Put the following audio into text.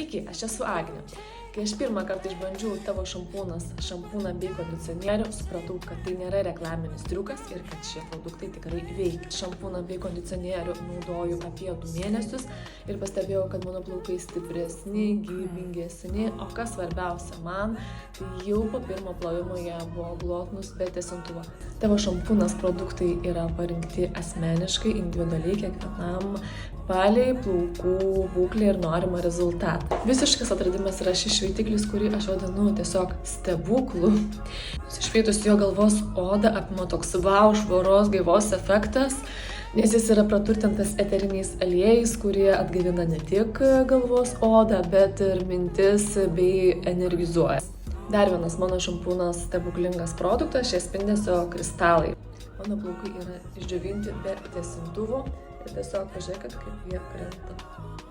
Sveiki, aš esu Agnė. Kai aš pirmą kartą išbandžiau tavo šampūną bei kondicionierių, supratau, kad tai nėra reklaminis triukas ir kad šie produktai tikrai veikia. Šampūną bei kondicionierių naudoju apie 2 mėnesius ir pastebėjau, kad mano plaukai stipresni, gyvybingesni, o kas svarbiausia man, tai jau po pirmo plovimo jie buvo glotnūs be tiesintuvo. Tavo šampūnas produktai yra parinkti asmeniškai, individualiai kiekvienam palei plaukų būklę ir norimą rezultatą. Visiškas atradimas yra šis šveitiklis, kurį aš vadinu tiesiog stebuklu. Iššveitus jo galvos odą apima toks vau švaros gaivos efektas, nes jis yra praturtintas eteriniais aliejais, kurie atgaivina ne tik galvos odą, bet ir mintis bei energizuoja. Dar vienas mano šampūnas stebuklingas produktas, šie spindesio kristalai. Mano plaukai yra išdžiovinti be tiesintuvo ir tiesiog pažiūrėkit, kaip jie krenta.